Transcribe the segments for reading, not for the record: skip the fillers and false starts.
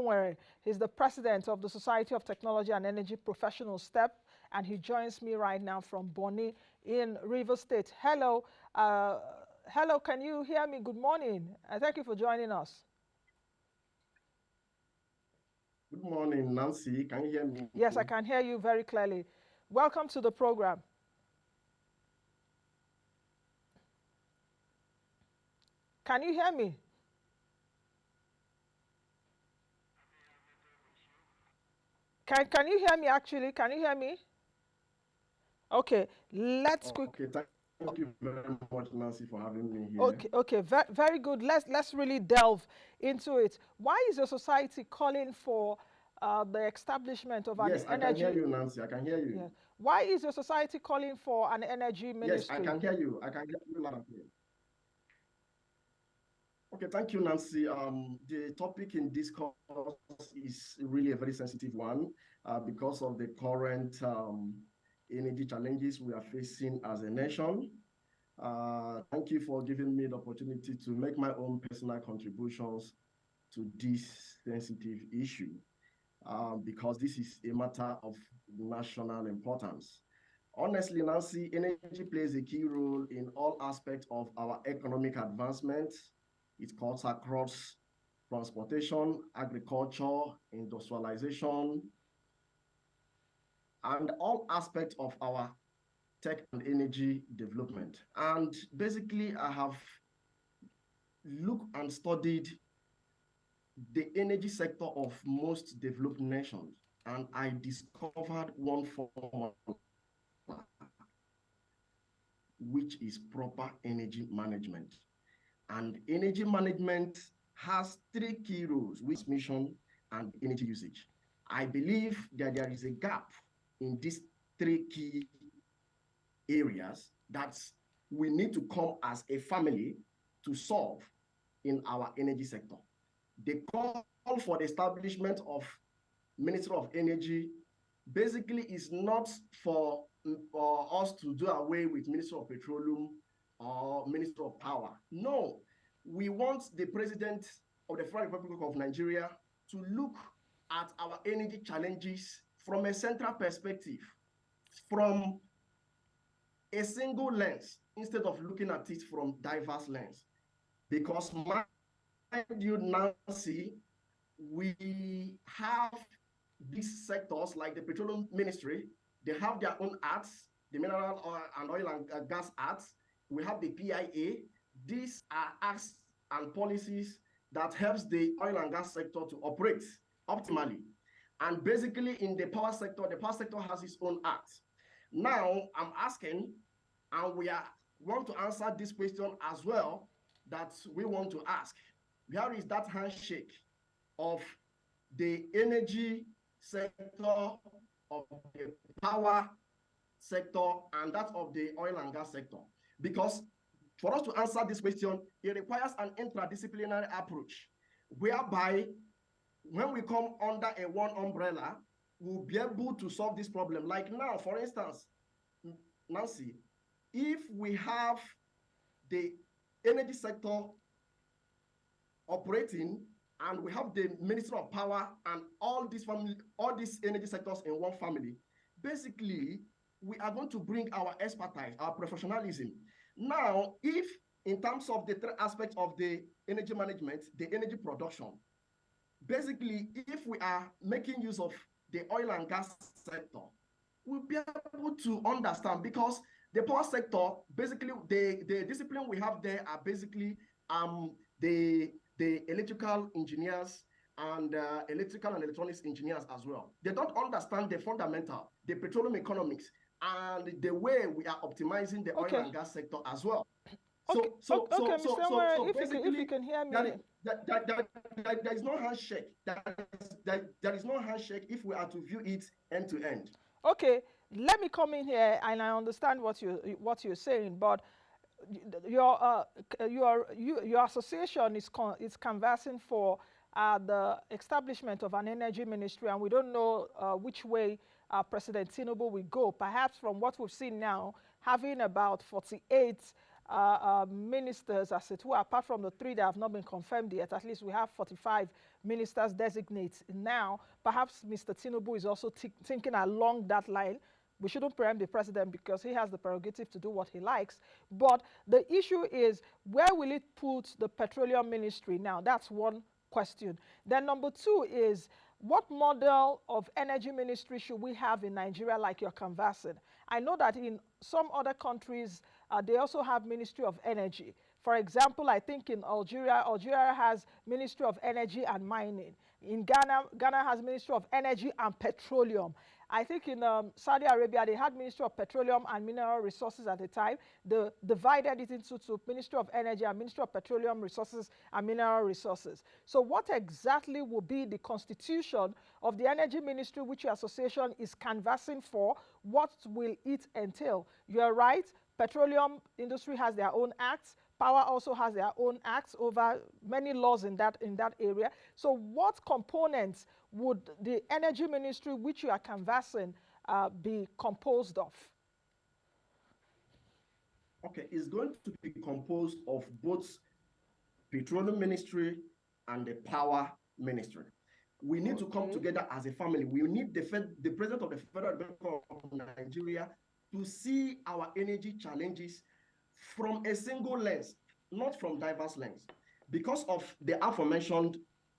Enwere. He's the president of the Society of Technology and Energy Professionals, STEP, and he joins me right now from Bonny in Rivers State. Hello, hello, can you hear me? Good morning, and thank you for joining us. Good morning, Nancy. Can you hear me? Yes, I can hear you very clearly. Welcome to the program. Can you hear me? Can you hear me actually? Can you hear me? Okay, let's quick. Okay, thank you very much, Nancy, for having me here. Okay, okay, very good. Let's really delve into it. Why is your society calling for the establishment of an Yes, I can hear energy? you, Nancy. I can hear Yeah. you. Why is your society calling for an energy Yes, I ministry? can hear you. I can hear you loud and clear. Okay, thank you, Nancy. The topic in discourse is really a very sensitive one because of the current energy challenges we are facing as a nation. Thank you for giving me the opportunity to make my own personal contributions to this sensitive issue because this is a matter of national importance. Honestly, Nancy, energy plays a key role in all aspects of our economic advancement. It cuts across transportation, agriculture, industrialization, and all aspects of our tech and energy development. And basically, I have looked and studied the energy sector of most developed nations, and I discovered one formula, which is proper energy management. And energy management has three key roles, which is mission and energy usage. I believe that there is a gap in these three key areas that we need to come as a family to solve in our energy sector. The call for the establishment of Ministry of Energy basically is not for us to do away with Ministry of Petroleum or Ministry of Power. No, we want the President of the Federal Republic of Nigeria to look at our energy challenges from a central perspective, from a single lens, instead of looking at it from diverse lens. Because mind you, Nancy, we have these sectors like the petroleum ministry. They have their own acts, the mineral and oil and gas acts. We have the PIA. These are acts and policies that helps the oil and gas sector to operate optimally. And basically in the power sector has its own act. Now I'm asking, and want to answer this question as well, that we want to ask. Where is that handshake of the energy sector, of the power sector, and that of the oil and gas sector? Because for us to answer this question, it requires an interdisciplinary approach, whereby when we come under a one umbrella, we'll be able to solve this problem. Like now, for instance, Nancy, if we have the energy sector operating and we have the Ministry of Power and all these energy sectors in one family, basically we are going to bring our expertise, our professionalism. Now, if in terms of the three aspects of the energy management, the energy production, basically if we are making use of the oil and gas sector, we'll be able to understand, because the power sector, basically the discipline we have there are basically the electrical engineers and electrical and electronics engineers as well. They don't understand the fundamental, the petroleum economics, and the way we are optimizing the oil Okay, and gas sector as well. okay, So, okay, so, okay, so, Mr. so, so, Enwere, so if you basically, can hear there, me. there is no handshake. There is no handshake if we are to view it end to end. Okay, let me come in here, and I understand what you're saying, but your association is canvassing for the establishment of an energy ministry, and we don't know which way President Tinubu will go. Perhaps from what we've seen now, having about 48 ministers, as it were, apart from the 3 that have not been confirmed yet. At least we have 45 ministers designates now. Perhaps Mr. Tinubu is also thinking along that line. We shouldn't preempt the president because he has the prerogative to do what he likes. But the issue is, where will it put the petroleum ministry now? That's one question. Then number 2 is, what model of energy ministry should we have in Nigeria like you're canvassing? I know that in some other countries, they also have Ministry of Energy. For example, I think in Algeria has Ministry of Energy and Mining. In Ghana has Ministry of Energy and Petroleum. I think in Saudi Arabia, they had Ministry of Petroleum and Mineral Resources at the time. They divided it into two, Ministry of Energy and Ministry of Petroleum Resources and Mineral Resources. So what exactly will be the constitution of the Energy Ministry which your association is canvassing for? What will it entail? You're right, petroleum industry has their own acts. Power also has their own acts over many laws in that area. So what components would the energy ministry which you are canvassing be composed of? Okay, it's going to be composed of both petroleum ministry and the power ministry. We need to come together as a family. We need the president of the Federal Republic of Nigeria to see our energy challenges from a single lens, not from diverse lens, because of the aforementioned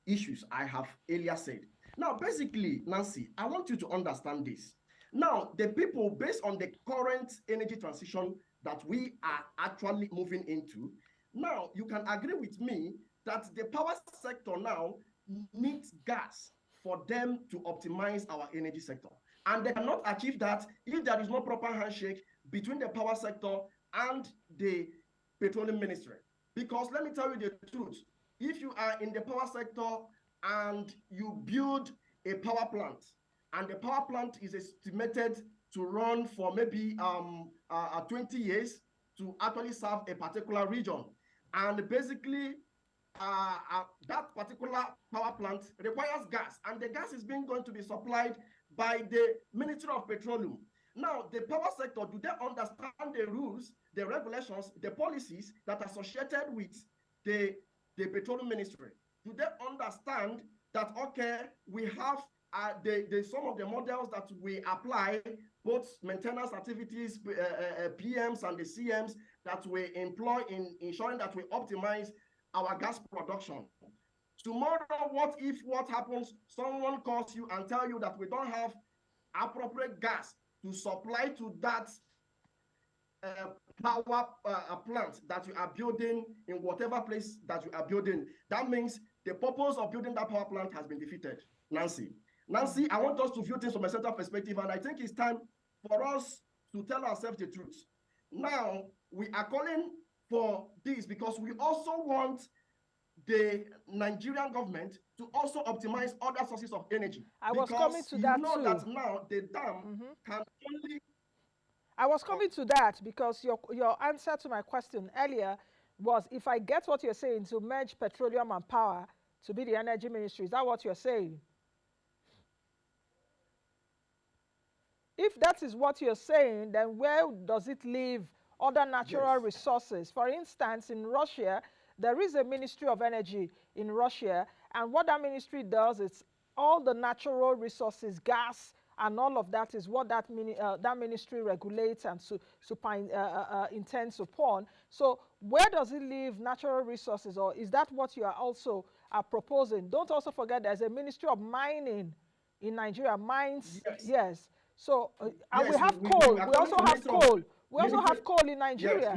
issues I have earlier said. Now, basically, Nancy, I want you to understand this. Now, the people, based on the current energy transition that we are actually moving into, now you can agree with me that the power sector now needs gas for them to optimize our energy sector. And they cannot achieve that if there is no proper handshake between the power sector and the petroleum ministry. Because let me tell you the truth, if you are in the power sector and you build a power plant, and the power plant is estimated to run for maybe 20 years to actually serve a particular region, and basically that particular power plant requires gas, and the gas is going to be supplied by the Ministry of Petroleum. Now, the power sector, do they understand the rules, the regulations, the policies that are associated with the petroleum ministry? Do they understand that, okay, we have some of the models that we apply, both maintenance activities, PMs and the CMs that we employ in ensuring that we optimize our gas production? Tomorrow, what happens? Someone calls you and tell you that we don't have appropriate gas to supply to that power plant that you are building in whatever place that you are building. That means the purpose of building that power plant has been defeated. Nancy, I want us to view things from a central perspective, and I think it's time for us to tell ourselves the truth. Now, we are calling for this because we also want the Nigerian government to also optimize other sources of energy. I was coming to that too. That now the dam can only... I was coming to that because your answer to my question earlier was, if I get what you're saying, to merge petroleum and power to be the energy ministry. Is that what you're saying? If that is what you're saying, then where does it leave other natural resources? For instance, in Russia, there is a Ministry of Energy in Russia, and what that ministry does is all the natural resources, gas, and all of that is what that ministry regulates and intends upon. So where does it leave natural resources, or is that what you are also proposing? Don't also forget there's a Ministry of Mining in Nigeria. Mines, yes. So and we have coal. We also have coal. We also have coal in Nigeria.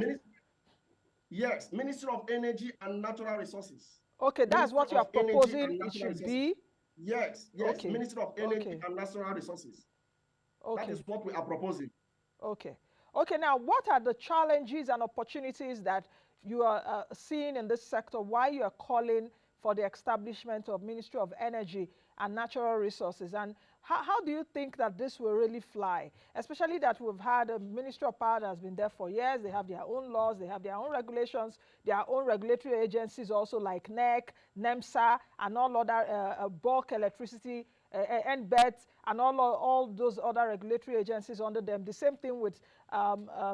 Yes, Ministry of Energy and Natural Resources. Okay, that's what you are proposing it should be? Yes, okay. Ministry of Energy and Natural Resources. Okay. That is what we are proposing. Okay. Okay, now what are the challenges and opportunities that you are seeing in this sector? Why you are calling for the establishment of Ministry of Energy and Natural Resources. And how do you think that this will really fly? Especially that we've had a Ministry of Power that has been there for years. They have their own laws, they have their own regulations, their own regulatory agencies also like NEC, NEMSA, and all other bulk electricity, NBET, and all those other regulatory agencies under them. The same thing with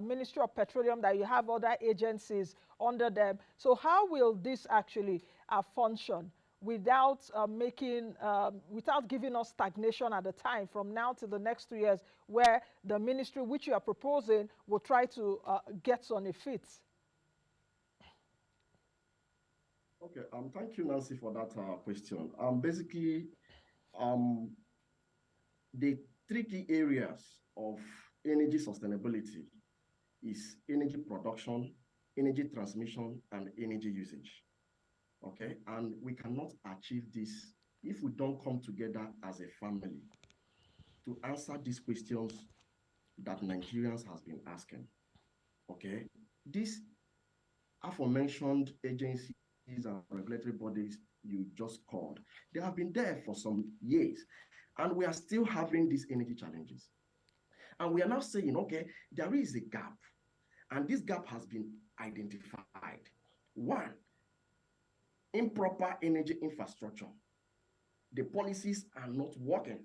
Ministry of Petroleum, that you have other agencies under them. So how will this actually function without without giving us stagnation at the time from now to the next 2 years, where the ministry which you are proposing will try to get on a fit? Okay, thank you, Nancy, for that question. Basically, the three key areas of energy sustainability is energy production, energy transmission, and energy usage. Okay, and we cannot achieve this if we don't come together as a family to answer these questions that Nigerians has been asking. Okay, these aforementioned agencies and regulatory bodies you just called, they have been there for some years, and we are still having these energy challenges. And we are now saying, okay, there is a gap, and this gap has been identified. One, improper energy infrastructure. The policies are not working.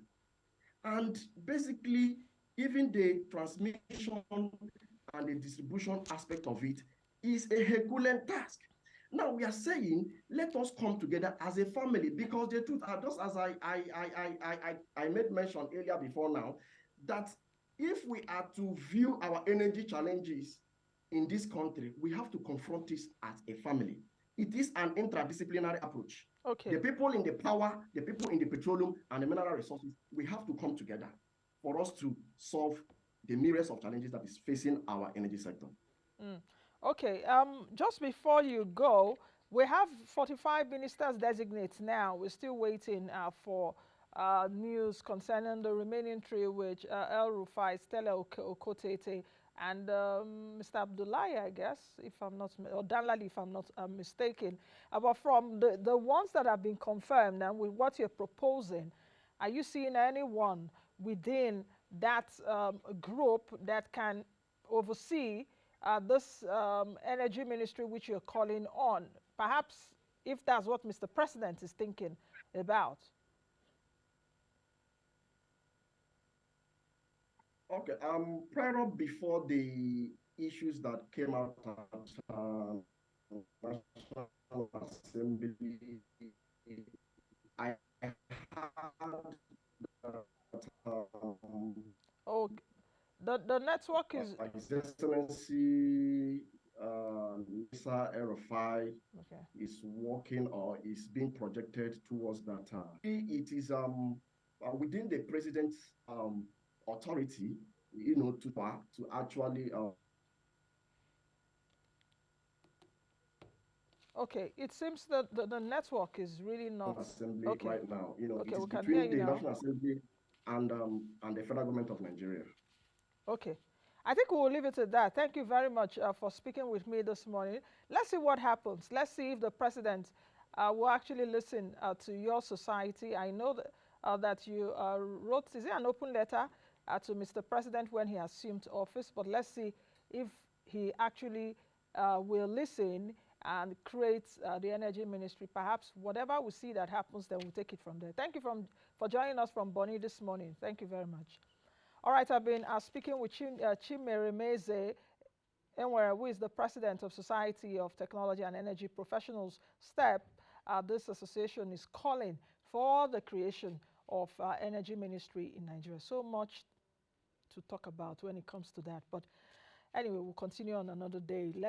And basically, even the transmission and the distribution aspect of it is a Herculean task. Now we are saying, let us come together as a family, because the truth are, just as I made mention earlier before now, that if we are to view our energy challenges in this country, we have to confront this as a family. It is an interdisciplinary approach. Okay. The people in the power, the people in the petroleum and the mineral resources, we have to come together for us to solve the myriad of challenges that is facing our energy sector. Okay, just before you go, we have 45 ministers designates now. We're still waiting for news concerning the remaining three, which El Rufai, Stella Okotete, and Mr. Abdullahi, I guess, if I'm not, or Danlali, if I'm not mistaken. But from the ones that have been confirmed and with what you're proposing, are you seeing anyone within that group that can oversee this energy ministry which you're calling on? Perhaps if that's what Mr. President is thinking about. Okay, prior before the issues that came out at National Assembly, I had that Oh, the network is His Excellency Mr. Erofai is working or is being projected towards that. It is within the president's authority, to actually. Okay, it seems that the network is really not Assembly okay. Right now. Okay, it is we can hear between you the now. National Assembly and the federal government of Nigeria. Okay. I think we will leave it at that. Thank you very much for speaking with me this morning. Let's see what happens. Let's see if the president will actually listen to your society. I know that you wrote, is it an open letter to Mr. President when he assumed office? But let's see if he actually will listen and create the energy ministry. Perhaps whatever we see that happens, then we'll take it from there. Thank you for joining us from Bonny this morning. Thank you very much. All right, I've been speaking with Chimeremeze Enwere, who is the president of Society of Technology and Energy Professionals, STEP. This association is calling for the creation of energy ministry in Nigeria. So much to talk about when it comes to that. But anyway, we'll continue on another day. Let's